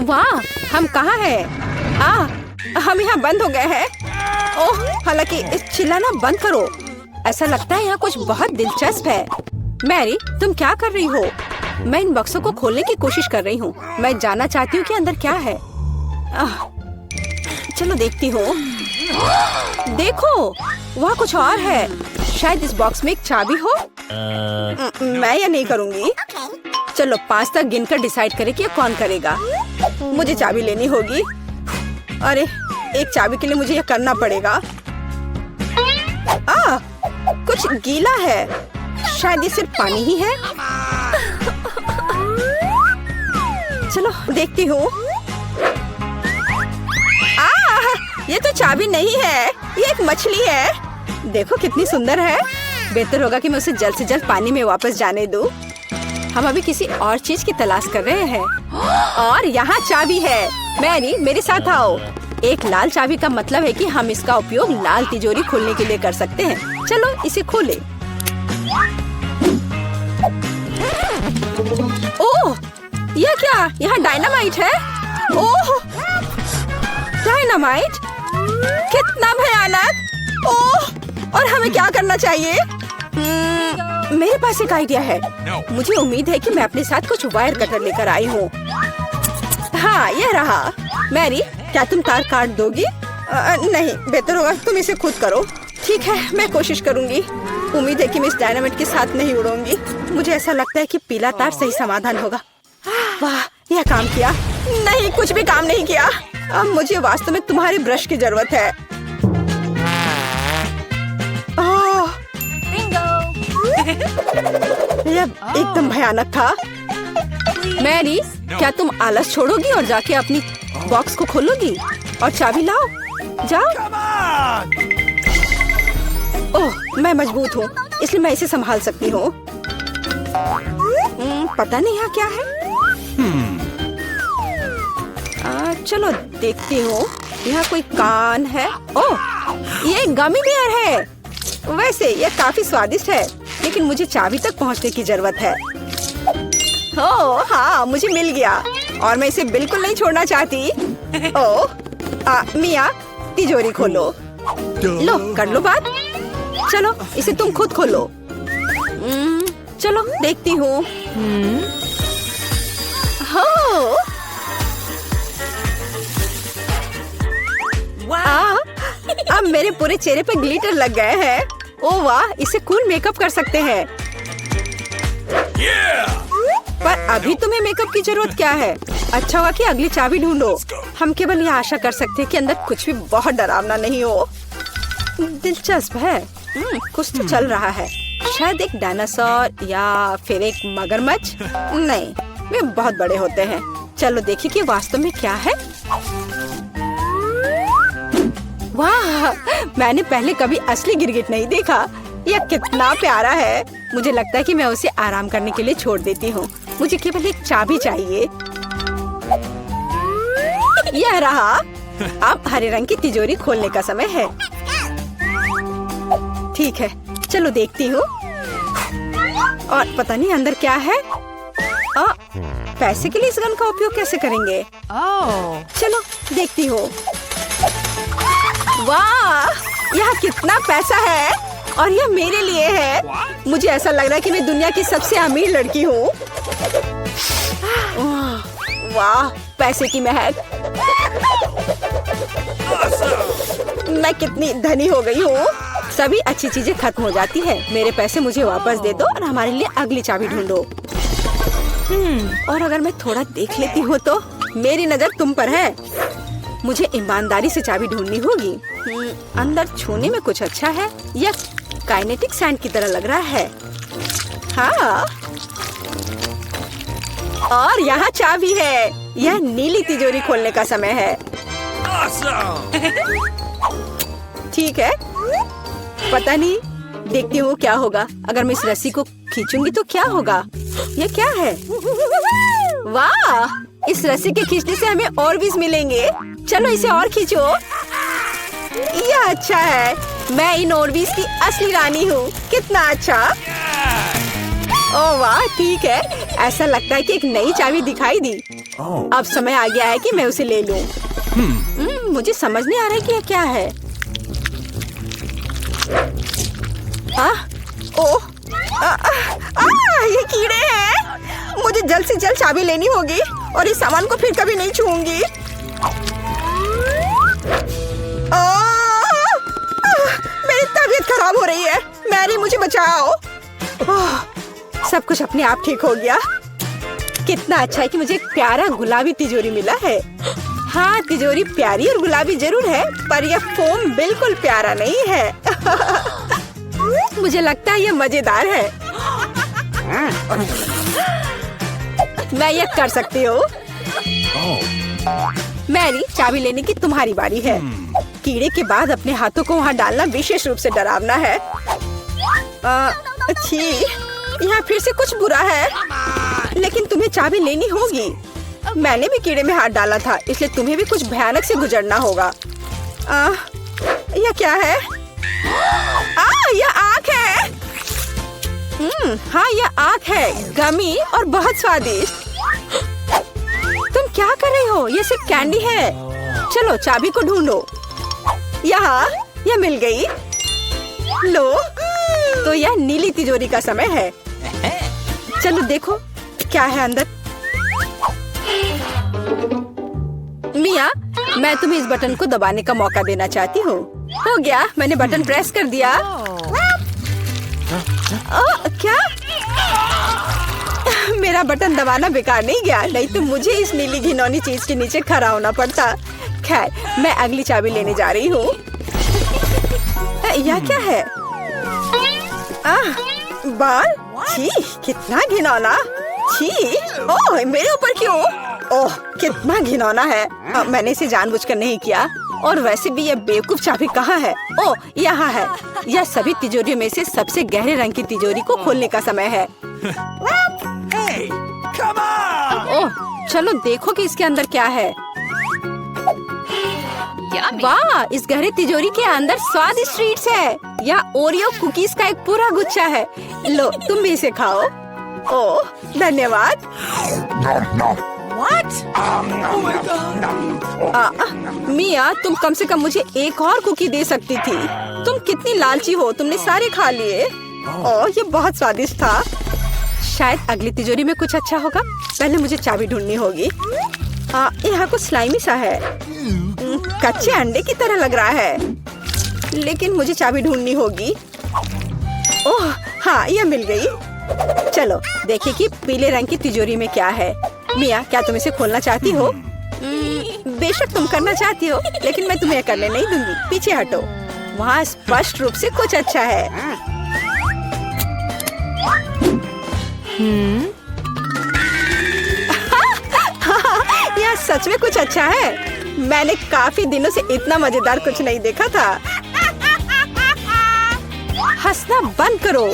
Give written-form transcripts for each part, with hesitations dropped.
वाह, हम कहाँ हैं? हम यहाँ बंद हो गए हैं। ओह, हालांकि इस चिल्लाना बंद करो। ऐसा लगता है यहाँ कुछ बहुत दिलचस्प है। मैरी, तुम क्या कर रही हो? मैं इन बक्सों को खोलने की कोशिश कर रही हूँ। मैं जानना चाहती हूँ कि अंदर क्या है। चलो देखती हूँ। देखो, वहाँ कुछ और है। शायद इस बॉक्स में एक चाबी हो। मैं ये नहीं करूँगी। चलो 5 तक गिनकर डिसाइड करें कि ये कौन करेगा। मुझे चाबी लेनी होगी। अरे, एक चाबी के लिए मुझे ये करना पड़ेगा। कुछ गीला है। शायद ये सिर्फ पानी ही है। चलो देखती हूँ। ये तो चाबी नहीं है, ये एक मछली है। देखो कितनी सुंदर है। बेहतर होगा कि मैं उसे जल्द से जल्द पानी में वापस जाने दूँ। हम अभी किसी और चीज की तलाश कर रहे हैं। और यहाँ चाबी है। मैरी, मेरे साथ आओ। एक लाल चाबी का मतलब है कि हम इसका उपयोग लाल तिजोरी खोलने के लिए कर सकते हैं। चलो इसे खोलें। ओह, यह क्या? यहाँ डायनामाइट है। ओह, डायनामाइट? कितना भयानक। ओह, और हमें क्या करना चाहिए? मेरे पास एक आइडिया है। मुझे उम्मीद है कि मैं अपने साथ कुछ वायर कटर लेकर आई हूँ। हाँ, यह रहा। मैरी, क्या तुम तार काट दोगी? नहीं, बेहतर होगा तुम इसे खुद करो। ठीक है, मैं कोशिश करूँगी। उम्मीद है कि मैं इस डायनामाइट के साथ नहीं उड़ूंगी। मुझे ऐसा लगता है कि पीला तार सही समाधान होगा। वाह, यह काम किया। नहीं, कुछ भी काम नहीं किया। अब मुझे वास्तव में तुम्हारे ब्रश की जरूरत है। यह एकदम भयानक था। मैरी, क्या तुम आलस छोड़ोगी और जाके अपनी बॉक्स को खोलोगी? और चाबी लाओ, जाओ। ओह, मैं मजबूत हूँ, इसलिए मैं इसे संभाल सकती हूँ। पता नहीं यहाँ क्या है। चलो देखती हूँ। यहाँ कोई कान है। ओह, ये गमी बेयर है। वैसे ये काफी स्वादिष्ट है, लेकिन मुझे चाबी तक पहुँचने की जरूरत है। ओह हाँ, मुझे मिल गया और मैं इसे बिल्कुल नहीं छोड़ना चाहती। ओह, मिया, तिजोरी खोलो। लो, कर लो बात। चलो इसे तुम खुद खोलो। चलो देखती हूँ। अब मेरे पूरे चेहरे पे ग्लिटर लग गए हैं। ओह वाह, इसे कूल मेकअप कर सकते हैं। पर अभी तुम्हें मेकअप की जरूरत क्या है? अच्छा हुआ कि अगली चाबी ढूंढो। हम केवल यह आशा कर सकते हैं कि अंदर कुछ भी बहुत डरावना नहीं हो। दिलचस्प है। कुछ तो चल रहा है। शायद एक डायनासोर या फिर एक मगरमच्छ। नहीं, वे बहुत बड़े होते हैं। चलो देखिए कि वास्तव में क्या है। वाह, मैंने पहले कभी असली गिरगिट नहीं देखा। यह कितना प्यारा है। मुझे लगता है कि मैं उसे आराम करने के लिए छोड़ देती हूँ। मुझे केवल एक चाबी चाहिए। यह रहा। अब हरे रंग की तिजोरी खोलने का समय है। ठीक है, चलो देखती हूँ। और पता नहीं अंदर क्या है। पैसे के लिए इस गन का उपयोग कैसे करेंगे? चलो देखती हूँ। वाह, यहाँ कितना पैसा है और यह मेरे लिए है। मुझे ऐसा लग रहा है कि मैं दुनिया की सबसे अमीर लड़की हूँ। वाह, पैसे की महक। मैं कितनी धनी हो गई हूँ। सभी अच्छी चीजें खत्म हो जाती है। मेरे पैसे मुझे वापस दे दो और हमारे लिए अगली चाबी ढूंढो। और अगर मैं थोड़ा देख लेती हूँ तो मेरी नजर तुम पर है। मुझे ईमानदारी से चाबी ढूंढनी होगी। अंदर छूने में कुछ अच्छा है। यह काइनेटिक सैंड की तरह लग रहा है। हाँ, और यहाँ चाबी है। यह नीली तिजोरी खोलने का समय है। ठीक है, पता नहीं, देखती हूँ क्या होगा। अगर मैं इस रस्सी को खींचूंगी तो क्या होगा? यह क्या है? वाह, इस रस्सी के खींचने से हमें और बीज मिलेंगे। चलो इसे और खींचो। यह अच्छा है। मैं इन ऑर्बिस की असली रानी हूँ। कितना अच्छा। ओह वाह, ठीक है। ऐसा लगता है कि एक नई चाबी दिखाई दी। अब समय आ गया है कि मैं उसे ले लूं। मुझे समझ नहीं आ रहा है कि ये क्या है। ये कीड़े हैं। मुझे जल्द से जल्द चाबी लेनी होगी और इस सामान को फिर कभी नहीं छूऊंगी। मेरी तबीयत खराब हो रही है। मैरी, मुझे बचाओ। सब कुछ अपने आप ठीक हो गया। कितना अच्छा है कि मुझे एक प्यारा गुलाबी तिजोरी मिला है। हाँ, तिजोरी प्यारी और गुलाबी जरूर है, पर यह फोम बिल्कुल प्यारा नहीं है। मुझे लगता है यह मजेदार है। मैं यह कर सकती हूँ। मैरी, चाबी लेने की तुम्हारी बारी है। कीड़े के बाद अपने हाथों को वहाँ डालना विशेष रूप से डरावना है। अच्छी, यहाँ फिर से कुछ बुरा है, लेकिन तुम्हें चाबी लेनी होगी। मैंने भी कीड़े में हाथ डाला था, इसलिए तुम्हें भी कुछ भयानक से गुजरना होगा। यह क्या है? यह आँख है। हाँ, यह आँख है, गमी और बहुत स्वादिष्ट। तुम क्या कर रही हो? यह सिर्फ कैंडी है। चलो चाबी को ढूंढो। यहाँ, यह मिल गई। लो, तो यह नीली तिजोरी का समय है। चलो देखो क्या है अंदर। मिया, मैं तुम्हें इस बटन को दबाने का मौका देना चाहती हूँ। हो गया, मैंने बटन प्रेस कर दिया। क्या? मेरा बटन दबाना बेकार नहीं गया, नहीं तो मुझे इस नीली घिनौनी चीज के नीचे खड़ा होना पड़ता। खैर, मैं अगली चाबी लेने जा रही हूँ। यह क्या है? बाल? छी, कितना घिनौना। छी, ओह, मेरे ऊपर क्यों? ओह, कितना घिनौना है। मैंने इसे जानबूझकर नहीं किया। और वैसे भी यह बेवकूफ चाबी कहाँ है? ओह, यहाँ है। यह सभी तिजोरियों में से सबसे गहरे रंग की तिजोरी को खोलने का समय है। ओह, चलो देखो कि इसके अंदर क्या है। वाह, इस गहरे तिजोरी के अंदर स्वादिष्ट ट्रीट्स है। यह ओरियो कुकीज का एक पूरा गुच्छा है। लो, तुम भी इसे खाओ। ओह, धन्यवाद। मिया, तुम कम से कम मुझे एक और कुकी दे सकती थी। तुम कितनी लालची हो, तुमने सारे खा लिए। ओह, ये बहुत स्वादिष्ट था। शायद अगली तिजोरी में कुछ अच्छा होगा। पहले मुझे चाबी ढूंढनी होगी। यहाँ कुछ स्लाइमी सा है। कच्चे अंडे की तरह लग रहा है, लेकिन मुझे चाबी ढूंढनी होगी। ओह हाँ, यह मिल गई। चलो देखिए कि पीले रंग की तिजोरी में क्या है। मिया, क्या तुम इसे खोलना चाहती हो? बेशक तुम करना चाहती हो, लेकिन मैं तुम्हें करने नहीं दूंगी। पीछे हटो। वहाँ स्पष्ट रूप से कुछ अच्छा है। यह सच में कुछ अच्छा है। मैंने काफी दिनों से इतना मजेदार कुछ नहीं देखा था। हंसना बंद करो।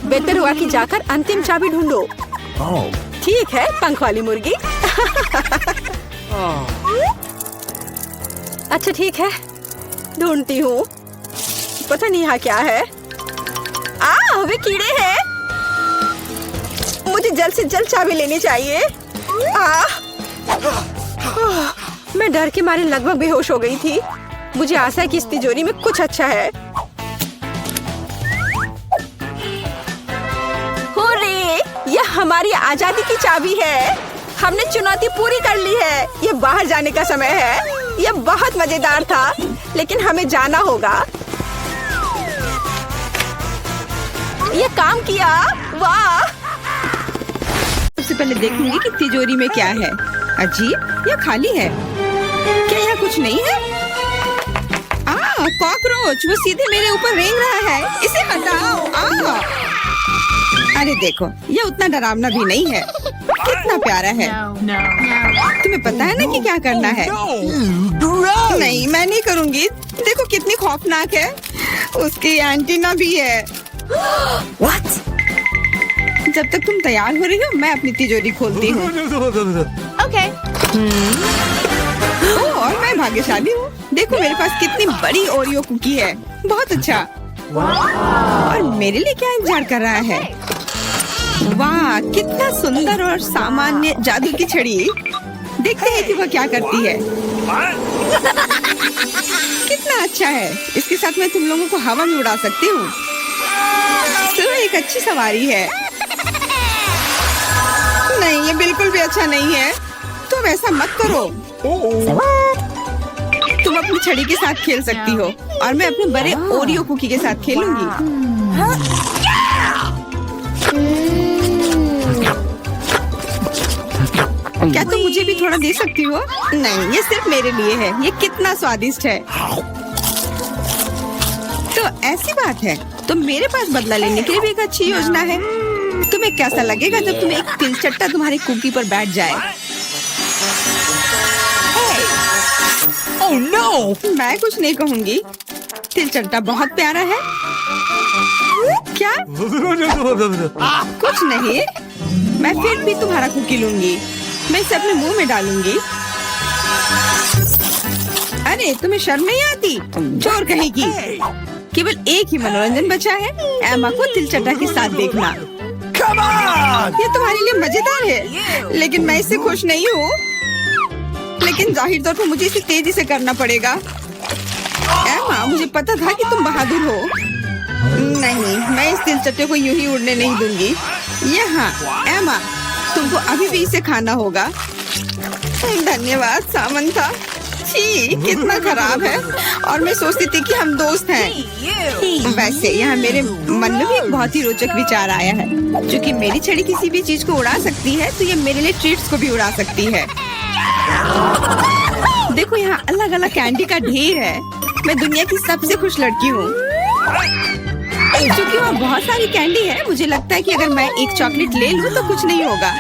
बेहतर हुआ कि जाकर अंतिम चाबी ढूंढो। ठीक है, पंख वाली मुर्गी। अच्छा ठीक है, ढूंढती हूँ। पता नहीं यहाँ क्या है। वे कीड़े हैं। मुझे जल्द से जल्द चाबी लेनी चाहिए। मैं डर के मारे लगभग बेहोश हो गई थी। मुझे आशा है कि इस तिजोरी में कुछ अच्छा है। हुर्रे! यह हमारी आजादी की चाबी है। हमने चुनौती पूरी कर ली है। ये बाहर जाने का समय है। यह बहुत मजेदार था, लेकिन हमें जाना होगा। ये काम किया। वाह! सबसे पहले देखूंगी कि तिजोरी में क्या है। अजीब, यह खाली है। क्या यह कुछ नहीं है? कॉकरोच, वो सीधे मेरे ऊपर रेंग रहा है। इसे हटाओ। अरे देखो, यह उतना डरावना भी नहीं है। कितना प्यारा है। तुम्हें पता है ना कि क्या करना है? नहीं, मैं नहीं करूँगी। देखो कितनी खौफनाक है। उसकी एंटीना भी है। What? जब तक तुम तैयार हो रही हो, मैं अपनी तिजोरी खोलती हूँ। Okay. और मैं भाग्यशाली हूँ। देखो मेरे पास कितनी बड़ी ओरियो कुकी है। बहुत अच्छा। और मेरे लिए क्या इंतजार कर रहा है? वाह, कितना सुंदर और सामान्य जादू की छड़ी। देखते हैं कि वह क्या करती है। कितना अच्छा है, इसके साथ मैं तुम लोगों को हवा में उड़ा सकती हूँ। तो एक अच्छी सवारी है। नहीं, ये बिल्कुल भी अच्छा नहीं है। तुम ऐसा मत करो। तुम अपनी छड़ी के साथ खेल सकती हो और मैं अपने बड़े ओरियो कुकी के साथ खेलूंगी। क्या तुम मुझे भी थोड़ा दे सकती हो? नहीं, ये सिर्फ मेरे लिए है। ये कितना स्वादिष्ट है। तो ऐसी बात है, तो मेरे पास बदला लेने के लिए भी एक अच्छी योजना है। तुम्हें कैसा लगेगा जब तुम्हें एक तिलचट्टा तुम्हारी कुकी पर बैठ जाए? Oh no! मैं कुछ नहीं कहूँगी। तिलचट्टा बहुत प्यारा है। क्या? कुछ नहीं, मैं फिर भी तुम्हारा कुकी लूंगी। मैं इसे अपने मुंह में डालूंगी। अरे तुम्हें शर्म नहीं आती? चोर कहेगी। केवल एक ही मनोरंजन बचा है, एमा को तिलचट्टा के साथ देखना। Come on! ये तुम्हारे लिए मजेदार है, लेकिन मैं इससे खुश नहीं हूँ। लेकिन जाहिर तौर पर मुझे इसे तेजी से करना पड़ेगा। एमा, मुझे पता था कि तुम बहादुर हो। नहीं, मैं इस तिलचट्टे को यूं ही उड़ने नहीं दूंगी। यहाँ, एमा, तुमको अभी भी इसे खाना होगा। धन्यवाद सामंथा। छी, कितना खराब है। और मैं सोचती थी कि हम दोस्त हैं। वैसे यहाँ मेरे मन में भी एक बहुत ही रोचक विचार आया है। क्योंकि मेरी छड़ी किसी भी चीज को उड़ा सकती है, तो ये मेरे लिए ट्रीट्स को भी उड़ा सकती है। देखो, यहाँ अलग अलग कैंडी का ढेर है। मैं दुनिया की सबसे खुश लड़की हूँ। क्योंकि वहाँ बहुत सारी कैंडी है, मुझे लगता है कि अगर मैं एक चॉकलेट ले लूँ तो कुछ नहीं होगा।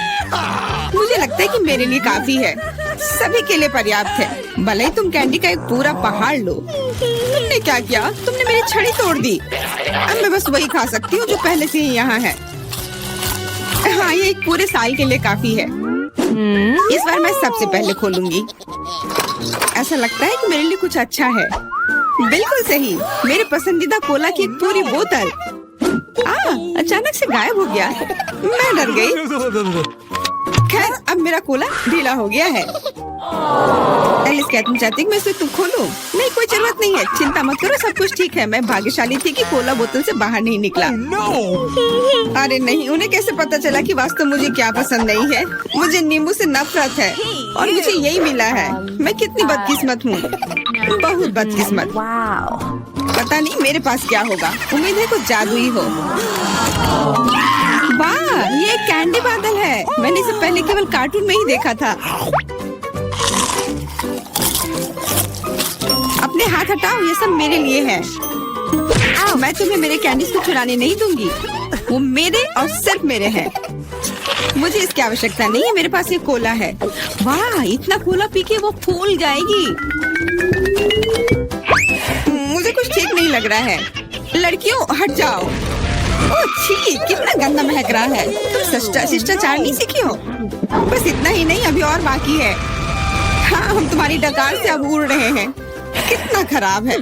मुझे लगता है कि मेरे लिए काफी है, सभी के लिए पर्याप्त है। भले ही तुम कैंडी का एक पूरा पहाड़ लो। तुमने क्या किया? तुमने मेरी छड़ी तोड़ दी। अब मैं बस वही खा सकती हूँ जो पहले से ही यहाँ है। हाँ, ये एक पूरे साल के लिए काफी है। इस बार मैं सबसे पहले खोलूंगी। ऐसा लगता है कि मेरे लिए कुछ अच्छा है। बिल्कुल सही, मेरे पसंदीदा कोला की एक पूरी बोतल। अचानक से गायब हो गया। मैं डर गई। खैर, अब मेरा कोला ढीला हो गया है। एलिस, क्या तुम चाहती कि मैं इसे तुम खोलूं? नहीं, कोई जरूरत नहीं है। चिंता मत करो, सब कुछ ठीक है। मैं भाग्यशाली थी कि कोला बोतल से बाहर नहीं निकला। अरे नहीं, उन्हें कैसे पता चला कि वास्तव मुझे क्या पसंद नहीं है? मुझे नींबू से नफरत है और मुझे यही मिला है। मैं कितनी बदकिस्मत हूँ, बहुत बदकिस्मत। पता नहीं मेरे पास क्या होगा। उम्मीद है कुछ जादुई हो। वाह, ये एक कैंडी बादल है। मैंने इसे पहले केवल कार्टून में ही देखा था। अपने हाथ हटाओ, ये सब मेरे लिए है। मैं तुम्हें मेरे कैंडीज को चुराने नहीं दूंगी। वो मेरे और सिर्फ मेरे हैं। मुझे इसकी आवश्यकता नहीं है। मेरे पास ये कोला है। वाह, इतना कोला पी के वो फूल जाएगी। मुझे कुछ ठीक नहीं लग रहा है। लड़कियों, हट जाओ। ओह छी, कितना गंदा महक रहा है। तुम शिष्टाचार नहीं सीखी हो? बस इतना ही नहीं, अभी और बाकी है। हाँ, हम तुम्हारी डकार से अब उड़ रहे हैं। कितना खराब है।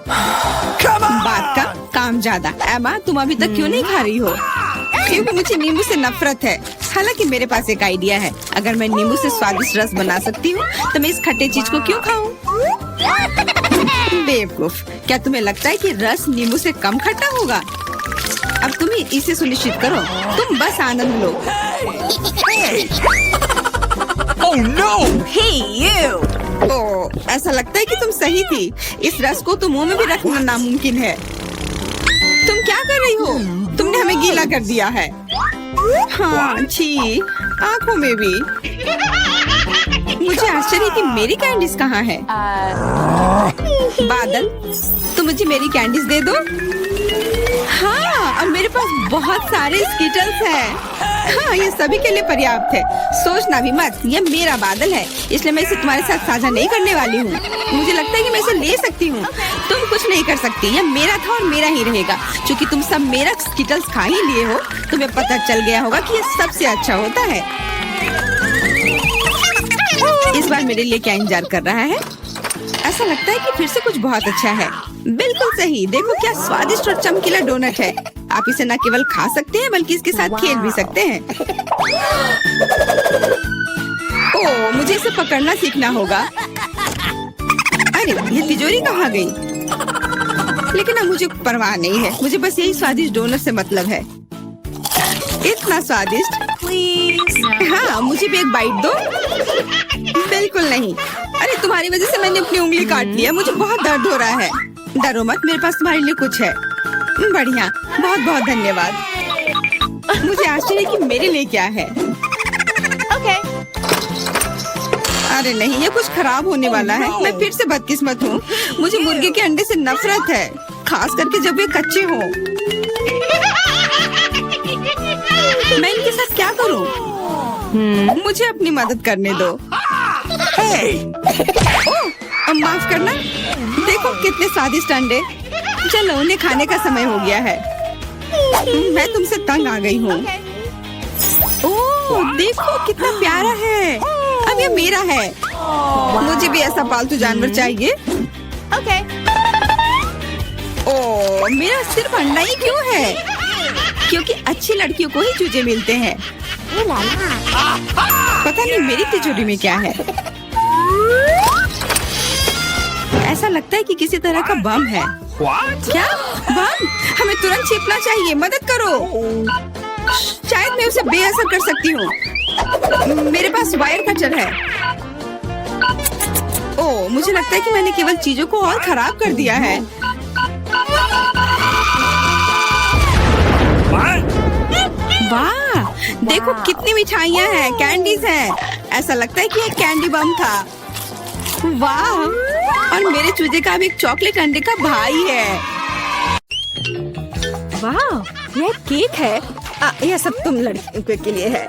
बात का काम ज्यादा। एमा, तुम अभी तक क्यों नहीं खा रही हो? क्योंकि मुझे नींबू से नफरत है। हालांकि मेरे पास एक आइडिया है। अगर मैं नींबू से स्वादिष्ट रस बना सकती हूँ, तो मैं इस खट्टे चीज को क्यों खाऊं? बेवकूफ, क्या तुम्हें लगता है कि रस नींबू से कम खट्टा होगा? अब तुम ही इसे सुनिश्चित करो। तुम बस आनंद लो। Oh no! Hey, you! ओह, ऐसा लगता है कि तुम सही थी। इस रस को तो मुंह में भी रखना नामुमकिन है। तुम क्या कर रही हो? तुमने हमें गीला कर दिया है। हाँ, छी, आँखों में भी। मुझे आश्चर्य कि मेरी कैंडीज कहाँ है? बादल, तुम मुझे मेरी कैंडीज दे दो। हाँ, और मेरे पास बहुत सारे स्कीटल्स हैं। हाँ, ये सभी के लिए पर्याप्त है। सोचना भी मत, ये मेरा बादल है, इसलिए मैं इसे तुम्हारे साथ साझा नहीं करने वाली हूँ। मुझे लगता है कि मैं इसे ले सकती हूँ। तुम कुछ नहीं कर सकती। ये मेरा था और मेरा ही रहेगा। क्योंकि तुम सब मेरा स्कीटल्स खा ही लिए हो, तुम्हें पता चल गया होगा कि ये सबसे अच्छा होता है। इस बार मेरे लिए क्या इंतजार कर रहा है? ऐसा लगता है कि फिर से कुछ बहुत अच्छा है। बिल्कुल सही, देखो क्या स्वादिष्ट और चमकीला डोनट है। आप इसे न केवल खा सकते हैं, बल्कि इसके साथ खेल भी सकते हैं। ओह, मुझे इसे पकड़ना सीखना होगा। अरे ये तिजोरी कहाँ गई? लेकिन अब मुझे परवाह नहीं है, मुझे बस यही स्वादिष्ट डोनट से मतलब है। इतना स्वादिष्ट। हाँ, मुझे भी एक बाइट दो। बिल्कुल नहीं। अरे तुम्हारी वजह से मैंने अपनी उंगली काट लिया, मुझे बहुत दर्द हो रहा है। डरो मत, मेरे पास तुम्हारे लिए कुछ है। बढ़िया, बहुत बहुत धन्यवाद। मुझे आश्चर्य है कि मेरे लिए क्या है। अरे नहीं, ये कुछ खराब होने वाला है। मैं फिर से बदकिस्मत हूँ। मुझे मुर्गे के अंडे से नफरत है, खास करके जब वे कच्चे हों। मैं इनके साथ क्या करूँ? मुझे अपनी मदद करने दो। ओह, माफ करना। देखो कितने स्वादिष्ट अंडे। चलो, उन्हें खाने का समय हो गया है। मैं तुमसे तंग आ गई हूँ। ओह, देखो कितना प्यारा है। अब ये मेरा है। मुझे भी ऐसा पालतू जानवर चाहिए। ओह, मेरा सिर्फ अंडा ही क्यों है? क्योंकि अच्छी लड़कियों को ही चूजे मिलते हैं। पता नहीं मेरी तिजोरी में क्या है। ऐसा लगता है कि किसी तरह का बम है। क्या बम? हमें तुरंत छिपना चाहिए। मदद करो। शायद मैं उसे बेअसर कर सकती हूँ। मेरे पास वायर कटर है। ओह, मुझे लगता है कि मैंने केवल चीजों को और खराब कर दिया है। वाह, देखो कितनी मिठाइयाँ हैं, कैंडीज हैं। ऐसा लगता है कि एक कैंडी बम था। वाह, और मेरे चूजे का भी एक चॉकलेट अंडे का भाई है। वाह, यह केक है। यह सब तुम लड़कियों के लिए है।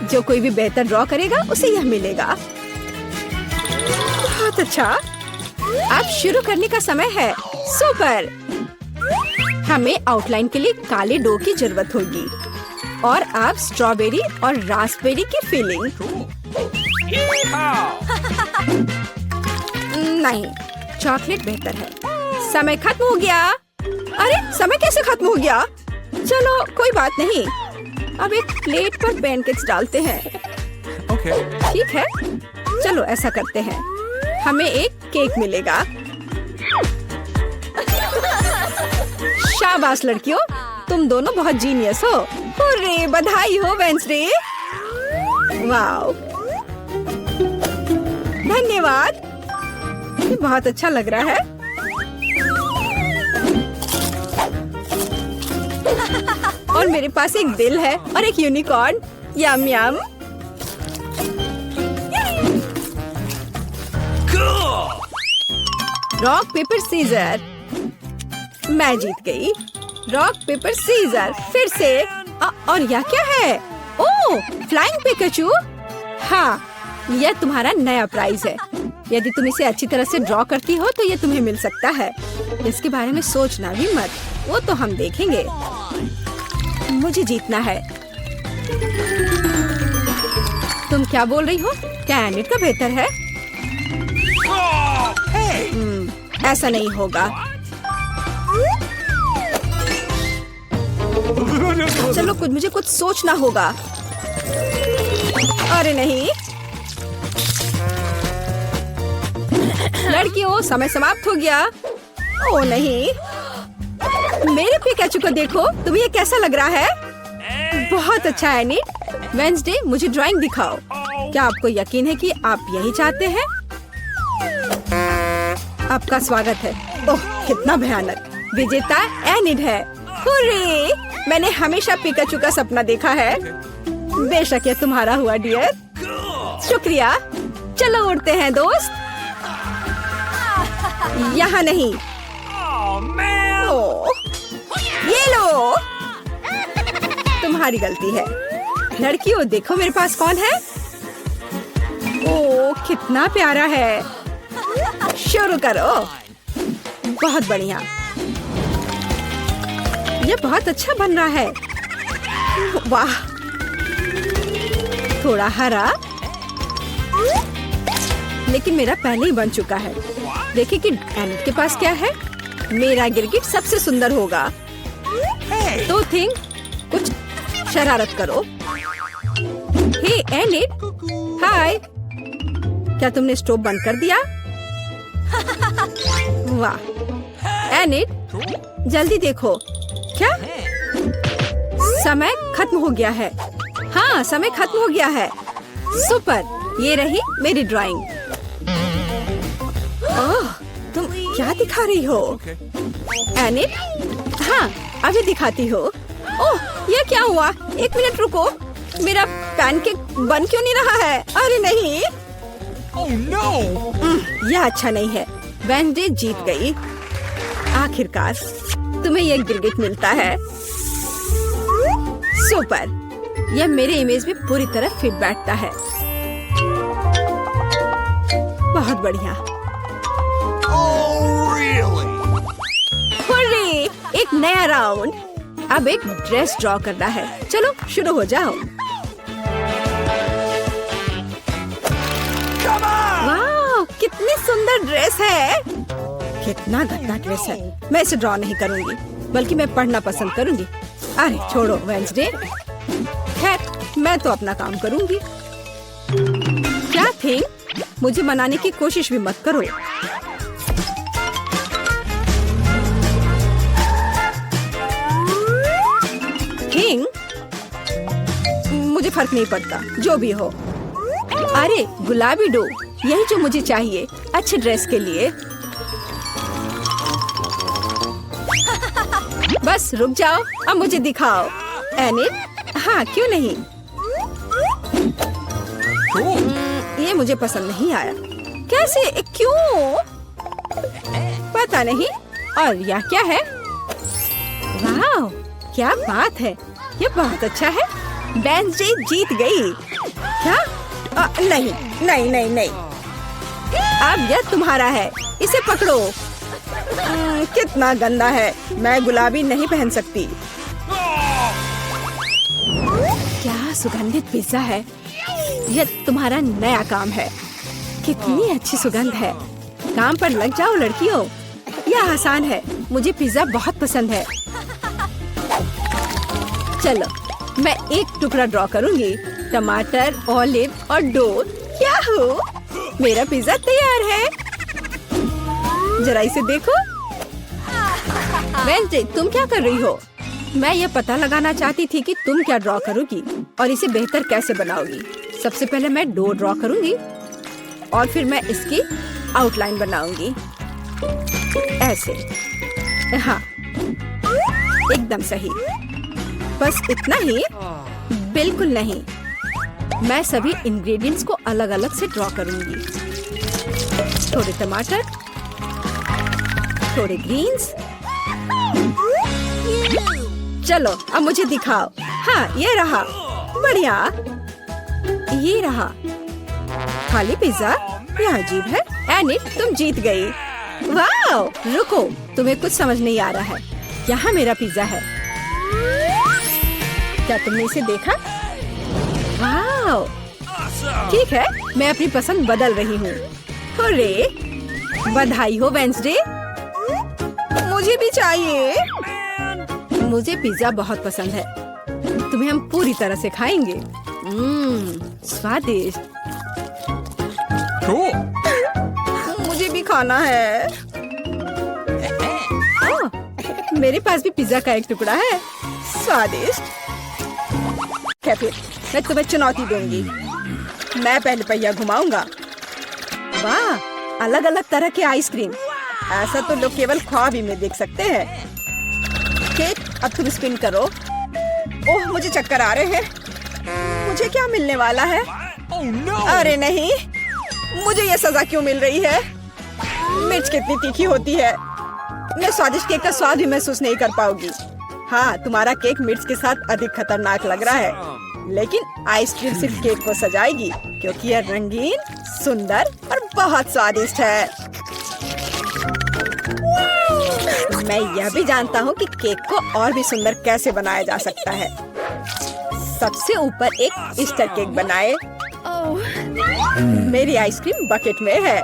जो कोई भी बेहतर ड्रॉ करेगा उसे यह मिलेगा। बहुत अच्छा। अब शुरू करने का समय है। सुपर। हमें आउटलाइन के लिए काले डो की जरूरत होगी और अब स्ट्रॉबेरी और रास्पबेरी की फिलिंग। नहीं, चॉकलेट बेहतर है। समय खत्म हो गया। अरे समय कैसे खत्म हो गया? चलो कोई बात नहीं, अब एक प्लेट पर पैनकेक्स डालते हैं। ठीक है, चलो ऐसा करते हैं। हमें एक केक मिलेगा। शाबाश लड़कियों, तुम दोनों बहुत जीनियस हो। हुर्रे, बधाई हो वेंसडे। वाओ, धन्यवाद। ये बहुत अच्छा लग रहा है। और मेरे पास एक दिल है और एक unicorn. Yum yum. Rock paper scissor. मैं जीत गई। Rock paper scissor. फिर से। और यह क्या है? Oh, flying Pikachu. हाँ, यह तुम्हारा नया प्राइज है। यदि तुम इसे अच्छी तरह से ड्रॉ करती हो तो यह तुम्हें मिल सकता है। इसके बारे में सोचना भी मत, वो तो हम देखेंगे। मुझे जीतना है। तुम क्या बोल रही हो? क्या एनिट का बेहतर है? ऐसा नहीं होगा। चलो मुझे कुछ सोचना होगा। अरे नहीं, लड़कियों समय समाप्त हो गया। ओह नहीं, मेरे पिकाचू को देखो। तुम्हें ये कैसा लग रहा है? बहुत अच्छा है एनिट। वेंसडे, मुझे ड्राइंग दिखाओ। क्या आपको यकीन है कि आप यही चाहते हैं? आपका स्वागत है। ओह, कितना भयानक। विजेता एनिट है। हुर्रे, मैंने हमेशा पिकाचू का सपना देखा है। बेशक ये तुम्हारा हुआ डियर। शुक्रिया। चलो उड़ते हैं दोस्त। यहाँ नहीं। ओह, ये लो। तुम्हारी गलती है। लड़कियों देखो मेरे पास कौन है। ओह, कितना प्यारा है। शुरू करो। बहुत बढ़िया। ये बहुत अच्छा बन रहा है। वाह, थोड़ा हरा, लेकिन मेरा पहले ही बन चुका है। देखिए कि एनिट के पास क्या है। मेरा गिरगिट सबसे सुंदर होगा। तो थिंक, कुछ शरारत करो। हे एनिट, हाय। क्या तुमने स्टोव बंद कर दिया? वाह एनिट, जल्दी देखो। क्या समय खत्म हो गया है? हाँ, समय खत्म हो गया है। सुपर, ये रही मेरी ड्राइंग। ओह, तुम क्या दिखा रही हो? एनिट, हाँ अभी दिखाती हो। ओह, ये क्या हुआ? एक मिनट रुको, मेरा पैनकेक बन क्यों नहीं रहा है? अरे नहीं, Oh no! यह अच्छा नहीं है। वेंसडे जीत गई। आखिरकार तुम्हें यह गिरगिट मिलता है। सुपर, यह मेरे इमेज में पूरी तरह फिट बैठता है। बहुत बढ़िया। Oh really? हुर्रे, एक नया राउंड। अब एक ड्रेस ड्रॉ करना है। चलो शुरू हो जाओ। Come on! वाह, कितनी सुंदर ड्रेस है। कितना गंदा ड्रेस है। मैं इसे ड्रॉ नहीं करूंगी, बल्कि मैं पढ़ना पसंद करूंगी। अरे छोड़ो वेंसडे, खैर मैं तो अपना काम करूंगी। क्या थिंग, मुझे मनाने की कोशिश भी मत करो। थिंग, मुझे फर्क नहीं पड़ता, जो भी हो। अरे गुलाबी डो, यही जो मुझे चाहिए अच्छे ड्रेस के लिए। बस रुक जाओ, अब मुझे दिखाओ। एनिट, हाँ क्यों नहीं। Cool. ये मुझे पसंद नहीं आया। कैसे, क्यों? पता नहीं। और यह क्या है? वाह, क्या बात है, ये बहुत अच्छा है। वेंसडे जीत गई। क्या? नहीं नहीं नहीं नहीं, अब यह तुम्हारा है, इसे पकड़ो। कितना गंदा है, मैं गुलाबी नहीं पहन सकती। क्या सुगंधित पिज्जा है। यह तुम्हारा नया काम है। कितनी अच्छी सुगंध है। काम पर लग जाओ लड़कियों, यह आसान है। मुझे पिज्जा बहुत पसंद है। चलो मैं एक टुकड़ा ड्रॉ करूंगी। टमाटर, ऑलिव और डो। क्या हो, मेरा पिज्जा तैयार है। जरा इसे देखो। वेंसडे, तुम क्या कर रही हो? मैं यह पता लगाना चाहती थी कि तुम क्या ड्रॉ करोगी और इसे बेहतर कैसे बनाओगी। सबसे पहले मैं डो ड्रॉ करूंगी और फिर मैं इसकी आउटलाइन बनाऊंगी ऐसे। हाँ, एकदम सही। बस इतना ही? बिल्कुल नहीं, मैं सभी इंग्रेडिएंट्स को अलग अलग से ड्रॉ करूंगी। थोड़े टमाटर, थोड़े ग्रीन्स। चलो अब मुझे दिखाओ। हाँ, ये रहा। बढ़िया, ये रहा। खाली पिज्जा, यह अजीब है। एनिट, तुम जीत गई। वाह, रुको, तुम्हें कुछ समझ नहीं आ रहा है। यहाँ मेरा पिज्जा है। क्या तुमने इसे देखा? वाह, ठीक है, मैं अपनी पसंद बदल रही हूँ। हुर्रे, बधाई हो वेंसडे। मुझे भी चाहिए। मुझे पिज्जा बहुत पसंद है। तुम्हें हम पूरी तरह से खाएंगे। स्वादिष्ट। Cool. मुझे भी खाना है। ओह, मेरे पास भी पिज्जा का एक टुकड़ा है। स्वादिष्ट। क्या फिर, मैं तुम्हें चुनौती दूंगी। मैं पहले पहिया घुमाऊंगा। वाह, अलग अलग तरह के आइसक्रीम। ऐसा तो लोग केवल ख्वाब ही में देख सकते हैं। केक, अब तुम स्पिन करो। ओह, मुझे चक्कर आ रहे हैं। मुझे क्या मिलने वाला है? Oh no! अरे नहीं, मुझे ये सजा क्यों मिल रही है? मिर्च कितनी तीखी होती है। मैं स्वादिष्ट केक का स्वाद भी महसूस नहीं कर पाऊंगी। हाँ, तुम्हारा केक मिर्च के साथ अधिक खतरनाक लग रहा है, लेकिन आइसक्रीम सिर्फ केक को सजाएगी, क्योंकि यह रंगीन, सुंदर और बहुत स्वादिष्ट है। मैं यह भी जानता हूँ कि केक को और भी सुंदर कैसे बनाया जा सकता है। सबसे ऊपर एक ईस्टर केक बनाए। मेरी आइसक्रीम बकेट में है।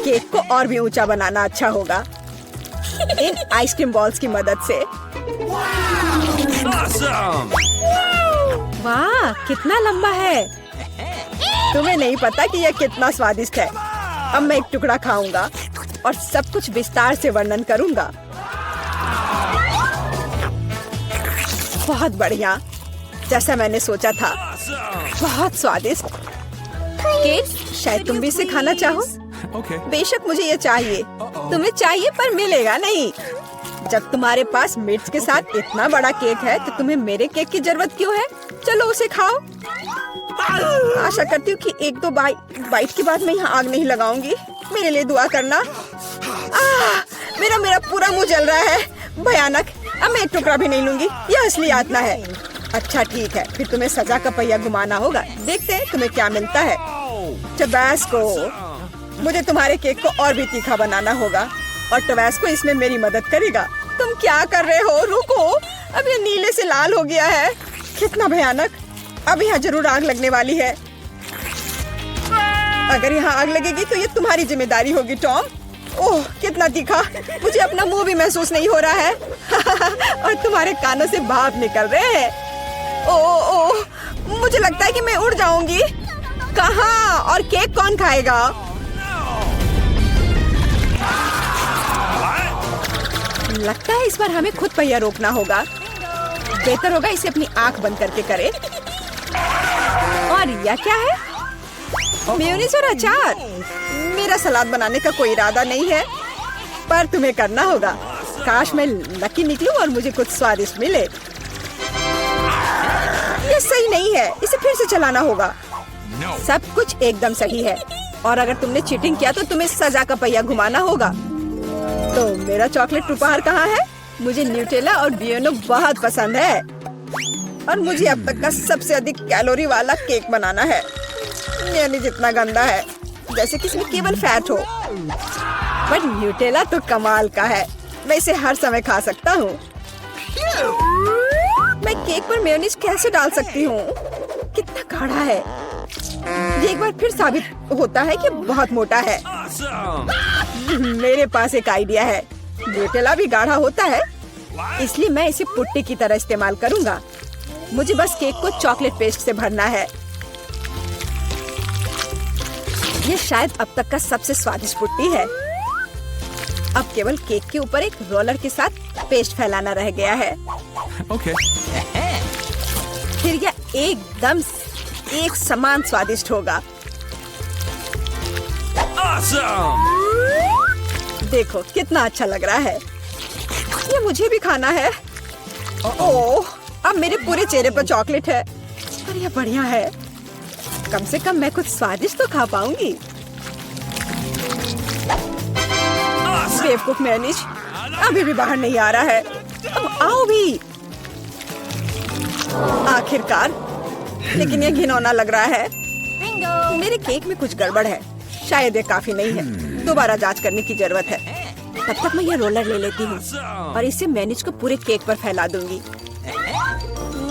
केक को और भी ऊंचा बनाना अच्छा होगा इन आइसक्रीम बॉल्स की मदद से। Awesome! वाह, कितना लंबा है। तुम्हें नहीं पता कि यह कितना स्वादिष्ट है। अब मैं एक टुकड़ा खाऊंगा और सब कुछ विस्तार से वर्णन करूंगा। बहुत बढ़िया, जैसा मैंने सोचा था। बहुत स्वादिष्ट। केक, शायद तुम भी इसे खाना चाहो। Okay. बेशक मुझे ये चाहिए। तुम्हें चाहिए पर मिलेगा नहीं। जब तुम्हारे पास मिर्च के साथ इतना बड़ा केक है तो तुम्हें मेरे केक की जरूरत क्यों है? चलो उसे खाओ। आशा करती हूँ कि एक दो बाइट के बाद मैं यहाँ आग नहीं लगाऊंगी। मेरे लिए दुआ करना। मेरा पूरा मुंह जल रहा है। भयानक। अब मैं एक टुकड़ा भी नहीं लूंगी। यह असली यातना है। अच्छा ठीक है, फिर तुम्हें सजा का पहिया घुमाना होगा। देखते हैं तुम्हें क्या मिलता है। टबैस्को। मुझे तुम्हारे केक को और भी तीखा बनाना होगा और टबैस्को इसमें मेरी मदद करेगा। तुम क्या कर रहे हो? रुको, अब ये नीले से लाल हो गया है। कितना भयानक। अब यहाँ जरूर आग लगने वाली है। अगर यहाँ आग लगेगी तो ये तुम्हारी जिम्मेदारी होगी टॉम। ओह, कितना तीखा। मुझे अपना मुंह भी महसूस नहीं हो रहा है। और तुम्हारे कानों से भाप निकल रहे हैं। ओह, मुझे लगता है कि मैं उड़ जाऊंगी। कहाँ? और केक कौन खाएगा? लगता है इस बार हमें खुद पहिया रोकना होगा। बेहतर होगा इसे अपनी आंख बंद करके करे। और यह क्या है? मेयोनीज और अचार। मेरा सलाद बनाने का कोई इरादा नहीं है, पर तुम्हें करना होगा। काश मैं लकी निकलूं और मुझे कुछ स्वादिष्ट मिले। ये सही नहीं है, इसे फिर से चलाना होगा। No. सब कुछ एकदम सही है और अगर तुमने चीटिंग किया तो तुम्हें सजा का पहिया घुमाना होगा। तो मेरा चॉकलेट उपहार कहाँ है? मुझे न्यूटेला और बियोनो बहुत पसंद है और मुझे अब तक का सबसे अधिक कैलोरी वाला केक बनाना है। मेयोनीज इतना गंदा है, जैसे कि इसमें केवल फैट हो। पर न्यूटेला तो कमाल का है, मैं इसे हर समय खा सकता हूँ। मैं केक पर मेयोनीज कैसे डाल सकती हूँ? कितना गाढ़ा है। ये एक बार फिर साबित होता है कि बहुत मोटा है। मेरे पास एक आइडिया है। न्यूटेला भी गाढ़ा होता है, इसलिए मैं इसे पुट्टी की तरह इस्तेमाल करूंगा। मुझे बस केक को चॉकलेट पेस्ट से भरना है। ये शायद अब तक का सबसे स्वादिष्ट पुट्टी है। अब केवल केक के ऊपर एक रोलर के साथ पेस्ट फैलाना रह गया है। Okay. फिर यह एकदम एक समान स्वादिष्ट होगा। Awesome. देखो कितना अच्छा लग रहा है। ये मुझे भी खाना है। ओह, अब मेरे पूरे चेहरे पर चॉकलेट है। पर यह बढ़िया है। कम से कम मैं कुछ स्वादिष्ट तो खा पाऊंगी। बेवकूफ मेयोनीज अभी भी बाहर नहीं आ रहा है। अब आओ भी। आखिरकार, लेकिन यह घिनौना लग रहा है। मेरे केक में कुछ गड़बड़ है। शायद ये काफी नहीं है। दोबारा जांच करने की जरूरत है। तब तक मैं यह रोलर ले लेती हूँ और इसे मेयोनीज को पूरे केक पर फैला दूंगी।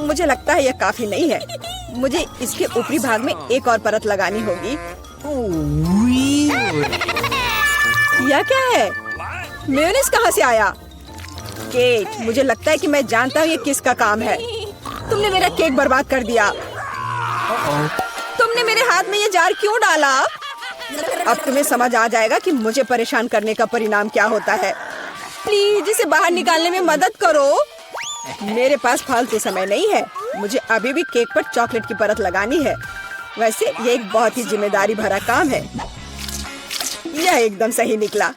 मुझे लगता है यह काफी नहीं है। मुझे इसके ऊपरी भाग में एक और परत लगानी होगी। यह क्या है? मेयोनीज कहाँ से आया? केक, मुझे लगता है कि मैं जानता हूँ ये किसका काम है। तुमने मेरा केक बर्बाद कर दिया। तुमने मेरे हाथ में ये जार क्यों डाला? अब तुम्हें समझ आ जाएगा कि मुझे परेशान करने का परिणाम क्या होता है। प्लीज इसे बाहर निकालने में मदद करो। मेरे पास फालतू समय नहीं है। मुझे अभी भी केक पर चॉकलेट की परत लगानी है। वैसे ये एक बहुत ही जिम्मेदारी भरा काम है। यह एकदम सही निकला,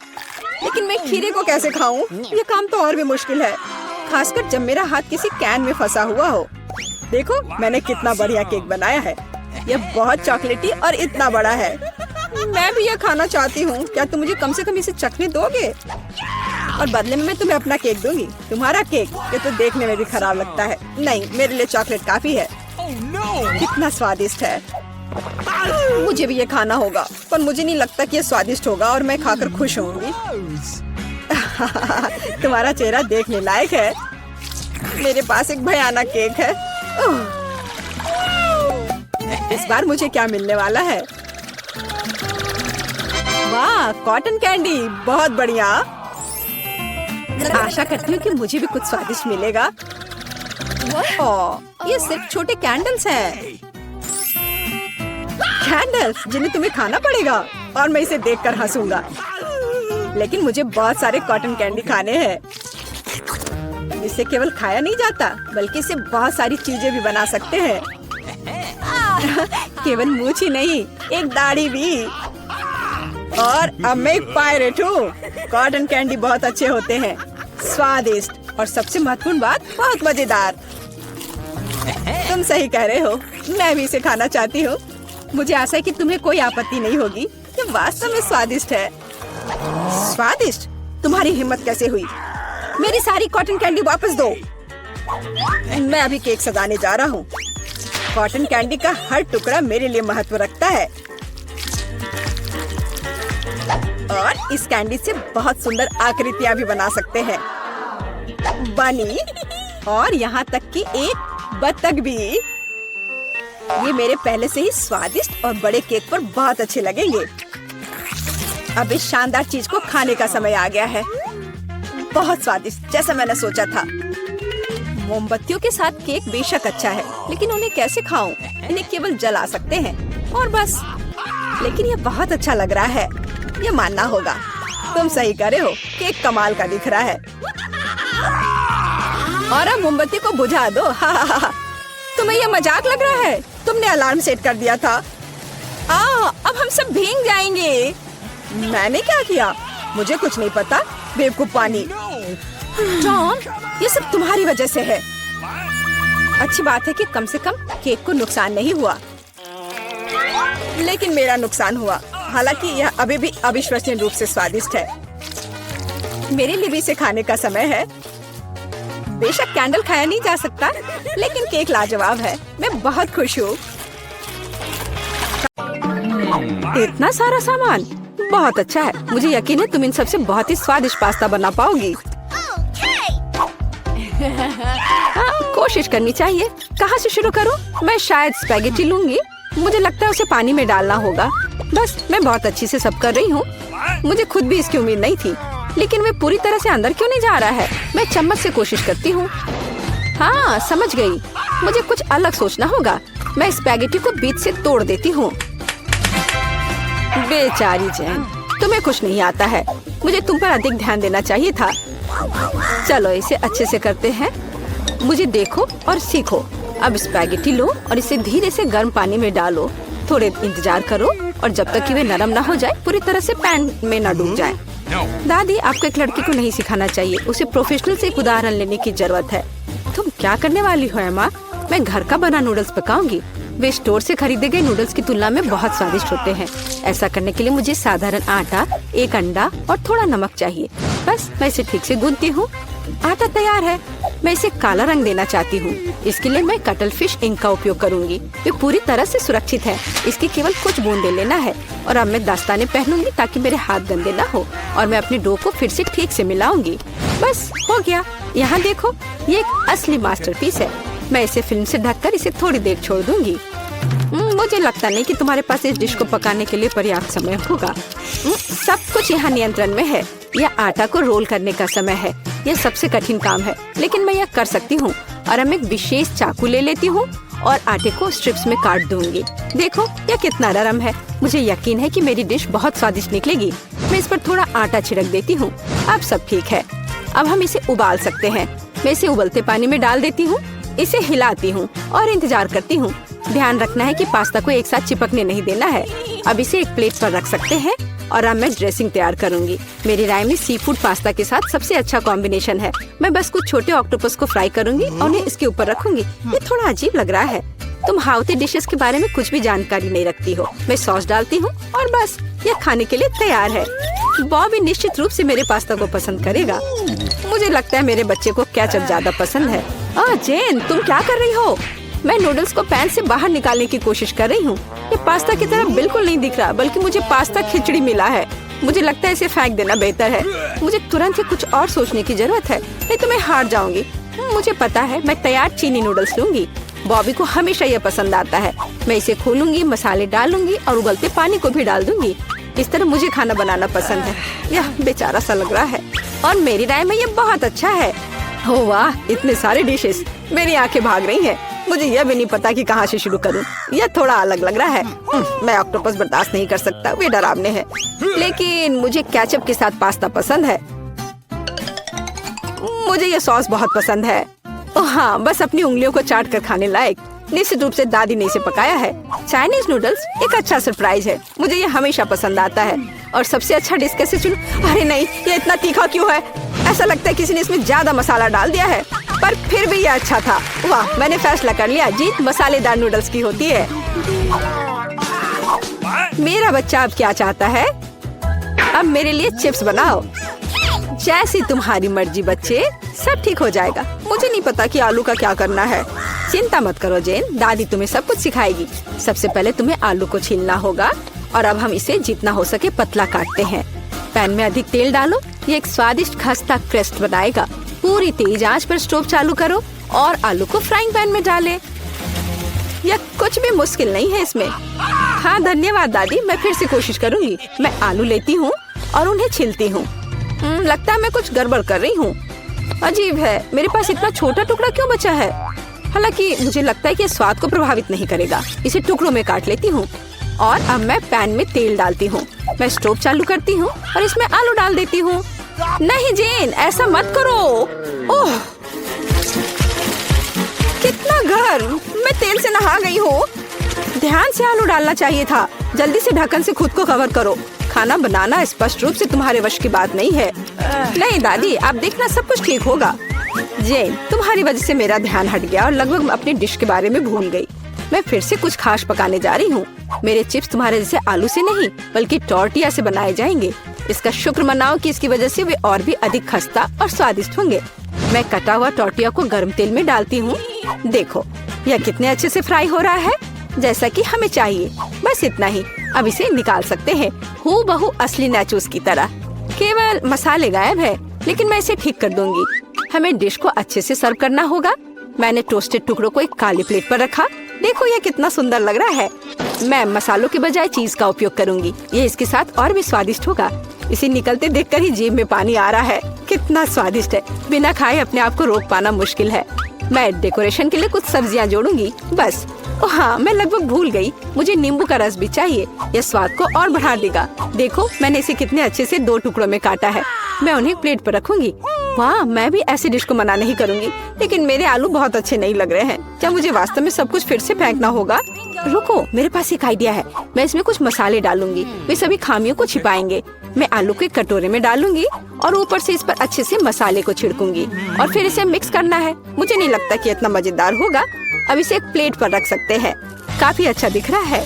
लेकिन मैं खीरे को कैसे खाऊं? ये काम तो और भी मुश्किल है, खासकर जब मेरा हाथ किसी कैन में फंसा हुआ हो। देखो मैंने कितना बढ़िया केक बनाया है। यह बहुत चॉकलेटी और इतना बड़ा है। मैं भी यह खाना चाहती हूँ। क्या तुम मुझे कम से कम इसे चखने दोगे? और बदले में मैं तुम्हें अपना केक दूंगी। तुम्हारा केक ये तो देखने में भी खराब लगता है। नहीं, मेरे लिए चॉकलेट काफी है। Oh no. कितना स्वादिष्ट है। मुझे भी ये खाना होगा, पर मुझे नहीं लगता कि ये स्वादिष्ट होगा और मैं खाकर खुश होंगी। तुम्हारा चेहरा देखने लायक है। मेरे पास एक भयानक केक है। इस बार मुझे क्या मिलने वाला है? वाह, कॉटन कैंडी, बहुत बढ़िया। आशा करती हूँ कि मुझे भी कुछ स्वादिष्ट मिलेगा। ओह, ये सिर्फ छोटे कैंडल्स हैं। कैंडल्स जिन्हें तुम्हें खाना पड़ेगा और मैं इसे देखकर हंसूंगा। लेकिन मुझे बहुत सारे कॉटन कैंडी खाने हैं। इसे केवल खाया नहीं जाता बल्कि इसे बहुत सारी चीजें भी बना सकते हैं। केवल मूंछ ही नहीं, एक दाढ़ी भी। और अब मैं एक पायरेट हूँ। कॉटन कैंडी बहुत अच्छे होते हैं, स्वादिष्ट और सबसे महत्वपूर्ण बात बहुत मजेदार। तुम सही कह रहे हो, मैं भी इसे खाना चाहती हूँ। मुझे आशा है कि तुम्हें कोई आपत्ति नहीं होगी। ये वास्तव में स्वादिष्ट है। स्वादिष्ट? तुम्हारी हिम्मत कैसे हुई? मेरी सारी कॉटन कैंडी वापस दो। मैं अभी केक सजाने जा रहा हूँ। कॉटन कैंडी का हर टुकड़ा मेरे लिए महत्व रखता है और इस कैंडी से बहुत सुंदर आकृतियाँ भी बना सकते हैं। बनी और यहाँ तक कि एक बत्तख भी। ये मेरे पहले से ही स्वादिष्ट और बड़े केक पर बहुत अच्छे लगेंगे। अब इस शानदार चीज को खाने का समय आ गया है। बहुत स्वादिष्ट, जैसा मैंने सोचा था। मोमबत्तियों के साथ केक बेशक अच्छा है, लेकिन उन्हें कैसे खाऊं? इन्हें केवल जला सकते हैं और बस। लेकिन ये बहुत अच्छा लग रहा है, ये मानना होगा। तुम सही कह रहे हो, केक कमाल का दिख रहा है। और अब मोमबत्ती को बुझा दो। तुम्हें ये मजाक लग रहा है? तुमने अलार्म सेट कर दिया था। अब हम सब भीग जाएंगे। मैंने क्या किया? मुझे कुछ नहीं पता। बेवकूफ पानी। जॉन, ये सब तुम्हारी वजह से है। अच्छी बात है कि कम से कम केक को नुकसान नहीं हुआ, लेकिन मेरा नुकसान हुआ। हालांकि यह अभी भी अविश्वसनीय रूप से स्वादिष्ट है। मेरे लिए भी इसे खाने का समय है। बेशक कैंडल खाया नहीं जा सकता, लेकिन केक लाजवाब है। मैं बहुत खुश हूँ। इतना सारा सामान बहुत अच्छा है। मुझे यकीन है तुम इन सबसे बहुत ही स्वादिष्ट पास्ता बना पाओगी। कोशिश करनी चाहिए। कहाँ से शुरू करूँ? मैं शायद स्पैगेटी लूंगी। मुझे लगता है उसे पानी में डालना होगा। बस, मैं बहुत अच्छी से सब कर रही हूँ। मुझे खुद भी इसकी उम्मीद नहीं थी, लेकिन वे पूरी तरह से अंदर क्यों नहीं जा रहा है? मैं चम्मच से कोशिश करती हूँ। हाँ, समझ गई। मुझे कुछ अलग सोचना होगा। मैं स्पैगेटी को बीच से तोड़ देती हूँ। बेचारी जैन, तुम्हें कुछ नहीं आता है। मुझे तुम पर अधिक ध्यान देना चाहिए था। चलो इसे अच्छे से करते हैं। मुझे देखो और सीखो। अब स्पैगेटी लो और इसे धीरे से गर्म पानी में डालो। थोड़े इंतजार करो और जब तक कि वे नरम ना हो जाए, पूरी तरह से पैन में न डूब जाए। दादी, आपको एक लड़की को नहीं सिखाना चाहिए। उसे प्रोफेशनल से एक उदाहरण लेने की जरूरत है। तुम क्या करने वाली हो एमा? मैं घर का बना नूडल्स पकाऊंगी। वे स्टोर से खरीदे गए नूडल्स की तुलना में बहुत स्वादिष्ट होते हैं। ऐसा करने के लिए मुझे साधारण आटा, एक अंडा और थोड़ा नमक चाहिए। बस, मैं इसे ठीक से गूंथती हूँ। आटा तैयार है। मैं इसे काला रंग देना चाहती हूँ। इसके लिए मैं कटल फिश इंक का उपयोग करूँगी। ये पूरी तरह से सुरक्षित है। इसकी केवल कुछ बूंदे लेना है। और अब मैं दस्ताने पहनूंगी ताकि मेरे हाथ गंदे न हो। और मैं अपने डो को फिर से ठीक से मिलाऊंगी। बस हो गया। यहाँ देखो, ये एक असली मास्टरपीस है। मैं इसे फिल्म से ढककर इसे थोड़ी देर छोड़ दूंगी। मुझे लगता नहीं कि तुम्हारे पास इस डिश को पकाने के लिए पर्याप्त समय होगा। सब कुछ यहाँ नियंत्रण में है। यह आटा को रोल करने का समय है। यह सबसे कठिन काम है, लेकिन मैं यह कर सकती हूँ। और अब एक विशेष चाकू ले लेती हूँ और आटे को स्ट्रिप्स में काट दूंगी। देखो, यह कितना नरम है। मुझे यकीन है कि मेरी डिश बहुत स्वादिष्ट निकलेगी। मैं इस पर थोड़ा आटा छिड़क देती हूँ। अब सब ठीक है। अब हम इसे उबाल सकते हैं। मैं इसे उबलते पानी में डाल देती हूँ। इसे हिलाती हूँ और इंतजार करती हूँ। ध्यान रखना है कि पास्ता को एक साथ चिपकने नहीं देना है। अब इसे एक प्लेट पर रख सकते हैं और अब मैं ड्रेसिंग तैयार करूंगी। मेरी राय में सी फूड पास्ता के साथ सबसे अच्छा कॉम्बिनेशन है। मैं बस कुछ छोटे ऑक्टोपस को फ्राई करूंगी और उन्हें इसके ऊपर रखूंगी। ये थोड़ा अजीब लग रहा है। तुम हाउती डिशेस के बारे में कुछ भी जानकारी नहीं रखती हो। मैं सॉस डालती हूँ और बस, यह खाने के लिए तैयार है। बॉबी निश्चित रूप से मेरे पास्ता को पसंद करेगा। मुझे लगता है मेरे बच्चे को केचप ज्यादा पसंद है। जेन, तुम क्या कर रही हो? मैं नूडल्स को पैन से बाहर निकालने की कोशिश कर रही हूँ। ये पास्ता की तरह बिल्कुल नहीं दिख रहा, बल्कि मुझे पास्ता खिचड़ी मिला है। मुझे लगता है इसे फेंक देना बेहतर है। मुझे तुरंत ही कुछ और सोचने की जरूरत है, नहीं तो मैं हार जाऊंगी। मुझे पता है, मैं तैयार चीनी नूडल्स लूंगी। बॉबी को हमेशा यह पसंद आता है। मैं इसे खोलूंगी, मसाले डालूंगी और उबलते पानी को भी डाल दूंगी। इस तरह मुझे खाना बनाना पसंद है। यह बेचारा सा लग रहा है और मेरी राय में यह बहुत अच्छा है। हो वाह, इतने सारे डिशेस। मेरी आंखें भाग रही हैं। मुझे यह भी नहीं पता कि कहाँ से शुरू करूँ। यह थोड़ा अलग लग रहा है। मैं ऑक्टोपस बर्दाश्त नहीं कर सकता, वे डरावने हैं। लेकिन मुझे केचप के साथ पास्ता पसंद है। मुझे यह सॉस बहुत पसंद है। ओह हाँ, बस अपनी उंगलियों को चाट कर खाने लायक। निश्चित रूप से दादी ने इसे पकाया है। चाइनीज नूडल्स एक अच्छा सरप्राइज है। मुझे ये हमेशा पसंद आता है। और सबसे अच्छा डिश कैसे चुनूं? अरे नहीं, ये इतना तीखा क्यों है? ऐसा लगता है किसी ने इसमें ज्यादा मसाला डाल दिया है। पर फिर भी ये अच्छा था। वाह, मैंने फैसला कर लिया, जीत मसालेदार नूडल्स की होती है। मेरा बच्चा अब क्या चाहता है? अब मेरे लिए चिप्स बनाओ। जैसी तुम्हारी मर्जी बच्चे, सब ठीक हो जाएगा। मुझे नहीं पता कि आलू का क्या करना है। चिंता मत करो जेन, दादी तुम्हें सब कुछ सिखाएगी। सबसे पहले तुम्हें आलू को छीलना होगा और अब हम इसे जितना हो सके पतला काटते हैं। पैन में अधिक तेल डालो, ये एक स्वादिष्ट खस्ता क्रस्ट बनाएगा। पूरी तेज आंच पर स्टोव चालू करो और आलू को फ्राइंग पैन में डालें। यह कुछ भी मुश्किल नहीं है इसमें। हाँ धन्यवाद दादी, मैं फिर से कोशिश करूंगी। मैं आलू लेती हूँ और उन्हें छीलती हूँ। लगता है मैं कुछ गड़बड़ कर रही हूँ। अजीब है, मेरे पास इतना छोटा टुकड़ा क्यों बचा है? हालांकि मुझे लगता है कि स्वाद को प्रभावित नहीं करेगा। इसे टुकड़ों में काट लेती हूँ और अब मैं पैन में तेल डालती हूँ। मैं स्टोव चालू करती हूँ और इसमें आलू डाल देती हूँ। नहीं जेन, ऐसा मत करो। ओह, कितना गर्म! मैं तेल से नहा गई हूँ। ध्यान से आलू डालना चाहिए था। जल्दी से ढक्कन से खुद को कवर करो। खाना बनाना स्पष्ट रूप से तुम्हारे वश की बात नहीं है। नहीं दादी, आप देखना सब कुछ ठीक होगा। जेन, तुम्हारी वजह से मेरा ध्यान हट गया और लगभग अपनी डिश के बारे में भूल गई। मैं फिर से कुछ खास पकाने जा रही हूँ। मेरे चिप्स तुम्हारे जैसे आलू से नहीं बल्कि टॉर्टिया से बनाए जाएंगे। इसका शुक्र मनाओ कि इसकी वजह से वे और भी अधिक खस्ता और स्वादिष्ट होंगे। मैं कटा हुआ टॉर्टिया को गर्म तेल में डालती हूँ। देखो यह कितने अच्छे से फ्राई हो रहा है, जैसा कि हमें चाहिए। बस इतना ही, अब इसे निकाल सकते हैं। हूबहू असली नाचोस की तरह। केवल मसाले गायब है, लेकिन मैं इसे ठीक कर दूंगी। हमें डिश को अच्छे से सर्व करना होगा। मैंने टोस्टेड टुकड़ों को एक काली प्लेट पर रखा। देखो यह कितना सुंदर लग रहा है। मैं मसालों के बजाय चीज का उपयोग करूंगी। ये इसके साथ और भी स्वादिष्ट होगा। इसे निकलते देखकर ही जीभ में पानी आ रहा है। कितना स्वादिष्ट है, बिना खाए अपने आप को रोक पाना मुश्किल है। मैं डेकोरेशन के लिए कुछ सब्जियां जोड़ूंगी बस। ओ हाँ, मैं लगभग भूल गई, मुझे नींबू का रस भी चाहिए। यह स्वाद को और बढ़ा देगा। देखो मैंने इसे कितने अच्छे से 2 टुकड़ों में काटा है। मैं उन्हें प्लेट पर रखूंगी। वाह, मैं भी ऐसी डिश को मना नहीं करूंगी। लेकिन मेरे आलू बहुत अच्छे नहीं लग रहे हैं। क्या मुझे वास्तव में सब कुछ फिर से फेंकना होगा? रुको, मेरे पास एक आइडिया है। मैं इसमें कुछ मसाले डालूंगी, वे सभी खामियों को छिपाएंगे। मैं आलू को एक कटोरे में डालूंगी और ऊपर से इस पर अच्छे से मसाले को छिड़कूंगी और फिर इसे मिक्स करना है। मुझे नहीं लगता कि इतना मजेदार होगा। अब इसे एक प्लेट पर रख सकते हैं। काफी अच्छा दिख रहा है।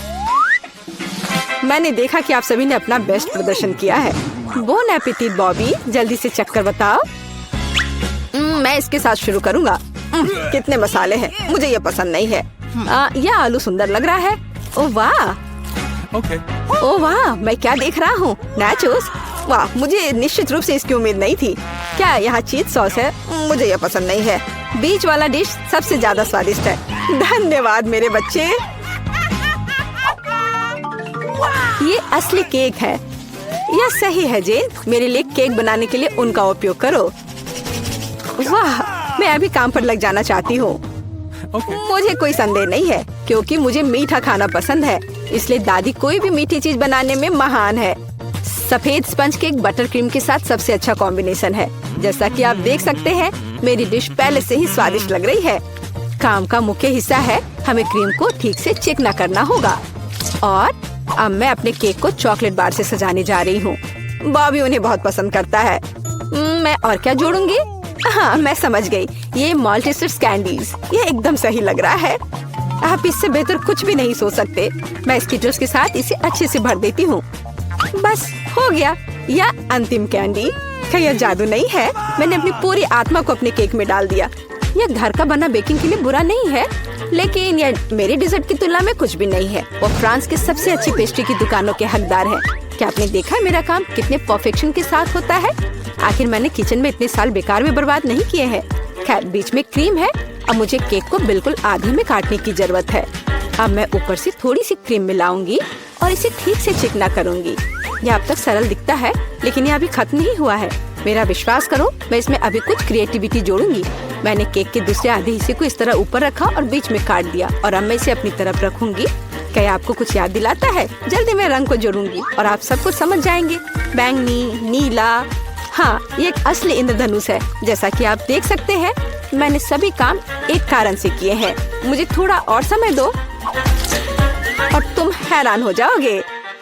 मैंने देखा कि आप सभी ने अपना बेस्ट प्रदर्शन किया है। बोन एपेटिट बॉबी, जल्दी से चक्कर बताओ। मैं इसके साथ शुरू करूंगा। कितने मसाले हैं, मुझे ये पसंद नहीं है। यह आलू सुंदर लग रहा है। ओह वाह, ओह वाह, मैं क्या देख रहा हूँ? नाचोस। वाह, मुझे निश्चित रूप से इसकी उम्मीद नहीं थी। क्या यहाँ चीज सॉस है? मुझे यह पसंद नहीं है। बीच वाला डिश सबसे ज्यादा स्वादिष्ट है। धन्यवाद मेरे बच्चे। ये असली केक है। यह सही है जेन, मेरे लिए केक बनाने के लिए उनका उपयोग करो। वाह, मैं अभी काम पर लग जाना चाहती हूँ। मुझे कोई संदेह नहीं है क्योंकि मुझे मीठा खाना पसंद है। इसलिए दादी कोई भी मीठी चीज बनाने में महान है। सफेद स्पंज केक बटर क्रीम के साथ सबसे अच्छा कॉम्बिनेशन है। जैसा कि आप देख सकते हैं, मेरी डिश पहले से ही स्वादिष्ट लग रही है। काम का मुख्य हिस्सा है, हमें क्रीम को ठीक से चिकना करना होगा। और अब मैं अपने केक को चॉकलेट बार से सजाने जा रही हूँ। बॉबी उन्हें बहुत पसंद करता है। मैं और क्या जोड़ूंगी? हाँ, मैं समझ गई। ये मल्टीस्टिक्स कैंडीज, ये एकदम सही लग रहा है। आप इससे बेहतर कुछ भी नहीं सोच सकते। मैं स्किटल्स के साथ इसे अच्छे से भर देती हूँ। बस हो गया। यह अंतिम कैंडी। क्या यह जादू नहीं है? मैंने अपनी पूरी आत्मा को अपने केक में डाल दिया। यह घर का बना बेकिंग के लिए बुरा नहीं है, लेकिन यह मेरे डिजर्ट की तुलना में कुछ भी नहीं है। वो फ्रांस के सबसे अच्छी पेस्ट्री की दुकानों के हकदार हैं। क्या आपने देखा है मेरा काम कितने परफेक्शन के साथ होता है? आखिर मैंने किचन में इतने साल बेकार में बर्बाद नहीं किए हैं। खैर, बीच में क्रीम है। अब मुझे केक को बिल्कुल आधे में काटने की जरूरत है। अब मैं ऊपर से थोड़ी सी क्रीम मिलाऊंगी और इसे ठीक से चिकना करूंगी। यह अब तक सरल दिखता है, लेकिन यह अभी खत्म नहीं हुआ है। मेरा विश्वास करो, मैं इसमें अभी कुछ क्रिएटिविटी जोड़ूंगी। मैंने केक के दूसरे आधे हिस्से को इस तरह ऊपर रखा और बीच में काट दिया और अब मैं इसे अपनी तरफ रखूंगी। क्या आपको कुछ याद दिलाता है? जल्दी मैं रंग को जोड़ूंगी और आप सब कुछ समझ जाएंगे। बैंगनी, नीला, हाँ ये एक असली इंद्रधनुष है। जैसा कि आप देख सकते हैं मैंने सभी काम एक कारण से किए हैं। मुझे थोड़ा और समय दो और तुम हैरान हो जाओगे।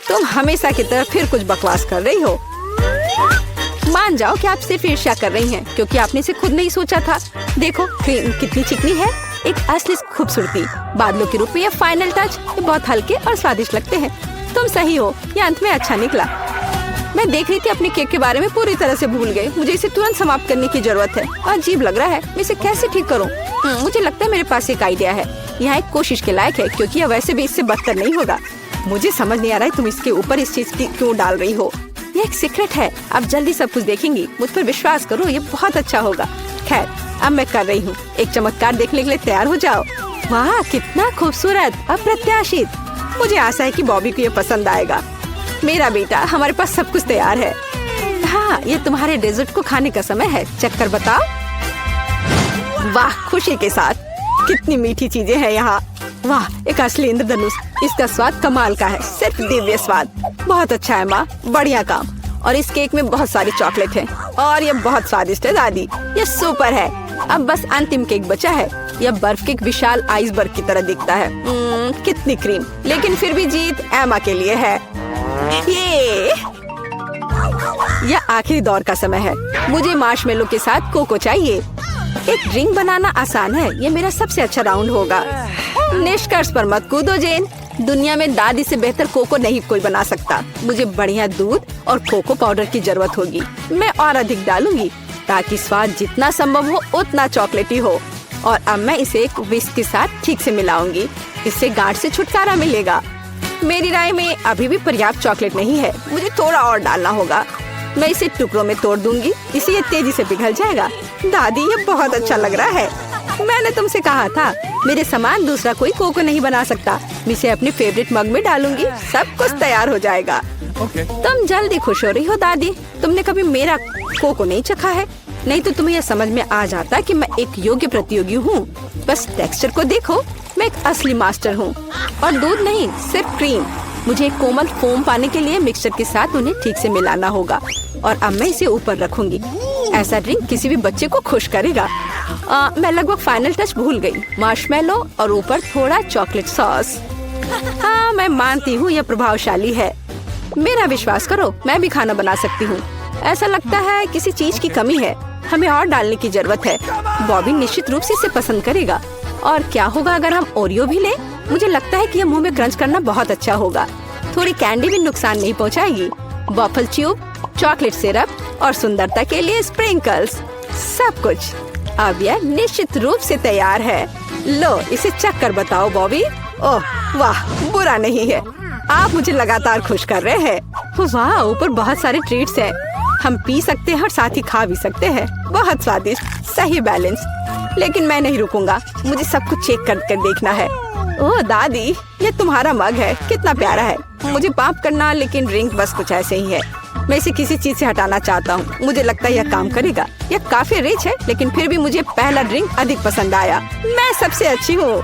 तुम हमेशा की तरह फिर कुछ बकवास कर रही हो। मान जाओ कि आप सिर्फ ईर्ष्या कर रही हैं क्योंकि आपने इसे खुद नहीं सोचा था। देखो क्रीम कितनी चिकनी है, एक असली खूबसूरती। बादलों के रूप में ये फाइनल टच। ये बहुत हल्के और स्वादिष्ट लगते हैं। तुम सही हो, ये अंत में अच्छा निकला। मैं देख रही थी अपने केक के बारे में पूरी तरह से भूल गई। मुझे इसे तुरंत समाप्त करने की जरूरत है। अजीब लग रहा है, मैं इसे कैसे ठीक करूं? मुझे लगता है मेरे पास एक आइडिया है। यहाँ एक कोशिश के लायक है क्योंकि यह वैसे भी इससे बदतर नहीं होगा। मुझे समझ नहीं आ रहा है तुम इसके ऊपर इस चीज की क्यों डाल रही हो। ये एक सीक्रेट है। अब जल्दी सब कुछ देखेंगी। मुझ पर विश्वास करो, ये बहुत अच्छा होगा। खैर अब मैं कर रही हूँ। एक चमत्कार देखने के लिए तैयार हो जाओ। वाह कितना खूबसूरत, अप्रत्याशित। मुझे आशा है कि बॉबी को ये पसंद आएगा। मेरा बेटा, हमारे पास सब कुछ तैयार है। हाँ ये तुम्हारे डेजर्ट को खाने का समय है। चक्कर बताओ। वाह खुशी के साथ। कितनी मीठी चीजें हैं यहाँ। वाह एक असली इंद्रधनुष। इसका स्वाद कमाल का है, सिर्फ दिव्य स्वाद। बहुत अच्छा है माँ, बढ़िया काम। और इस केक में बहुत सारी चॉकलेट है और ये बहुत स्वादिष्ट है दादी। ये सुपर है। अब बस अंतिम केक बचा है। यह बर्फ के एक विशाल आइसबर्ग की तरह दिखता है। कितनी क्रीम, लेकिन फिर भी जीत एमा के लिए है। यह आखिरी दौर का समय है। मुझे मार्शमेलो के साथ कोको चाहिए। एक ड्रिंक बनाना आसान है। ये मेरा सबसे अच्छा राउंड होगा। निष्कर्ष पर मत कूदो जेन। दुनिया में दादी से बेहतर कोको नहीं कोई बना सकता। मुझे बढ़िया दूध और कोको पाउडर की जरूरत होगी। मैं और अधिक डालूंगी ताकि स्वाद जितना संभव हो उतना चॉकलेटी हो। और अब मैं इसे एक विस्क के साथ ठीक से मिलाऊंगी। इससे गांठ से छुटकारा मिलेगा। मेरी राय में अभी भी पर्याप्त चॉकलेट नहीं है। मुझे थोड़ा और डालना होगा। मैं इसे टुकड़ों में तोड़ दूंगी, इससे ये तेजी से पिघल जाएगा। दादी ये बहुत अच्छा लग रहा है। मैंने तुमसे कहा था मेरे समान दूसरा कोई कोको नहीं बना सकता। मैं इसे अपने फेवरेट मग में डालूंगी। सब कुछ तैयार हो जाएगा। तुम जल्दी खुश हो रही हो दादी। तुमने कभी मेरा कोको नहीं चखा है, नहीं तो तुम्हें यह समझ में आ जाता कि मैं एक योग्य प्रतियोगी हूँ। बस टेक्सचर को देखो, मैं एक असली मास्टर हूँ। और दूध नहीं, सिर्फ क्रीम। मुझे एक कोमल फोम पाने के लिए मिक्सचर के साथ उन्हें ठीक से मिलाना होगा। और अब मैं इसे ऊपर रखूंगी। ऐसा ड्रिंक किसी भी बच्चे को खुश करेगा। मैं लगभग फाइनल टच भूल गई। मार्शमेलो और ऊपर थोड़ा चॉकलेट सॉस। हाँ मैं मानती हूँ यह प्रभावशाली है। मेरा विश्वास करो, मैं भी खाना बना सकती हूँ। ऐसा लगता है किसी चीज की कमी है। हमें और डालने की जरूरत है। बॉबी निश्चित रूप से इसे पसंद करेगा। और क्या होगा अगर हम ओरियो भी लें? मुझे लगता है कि यह मुंह में क्रंच करना बहुत अच्छा होगा। थोड़ी कैंडी भी नुकसान नहीं पहुंचाएगी। वॉफल ट्यूब, चॉकलेट सिरप और सुंदरता के लिए स्प्रिंकल्स, सब कुछ। अब यह निश्चित रूप से तैयार है। लो इसे चख कर बताओ बॉबी। ओह वाह, बुरा नहीं है। आप मुझे लगातार खुश कर रहे हैं। वाह ऊपर बहुत सारे ट्रीट्स हैं। हम पी सकते हैं और साथ ही खा भी सकते हैं। बहुत स्वादिष्ट, सही बैलेंस। लेकिन मैं नहीं रुकूंगा। मुझे सब कुछ चेक करके देखना है। ओह दादी, ये तुम्हारा मग है, कितना प्यारा है। मुझे माफ करना, लेकिन ड्रिंक बस कुछ ऐसे ही है। मैं इसे किसी चीज से हटाना चाहता हूँ। मुझे लगता है यह काम करेगा। यह काफी रिच है, लेकिन फिर भी मुझे पहला ड्रिंक अधिक पसंद आया। मैं सबसे अच्छी हूँ।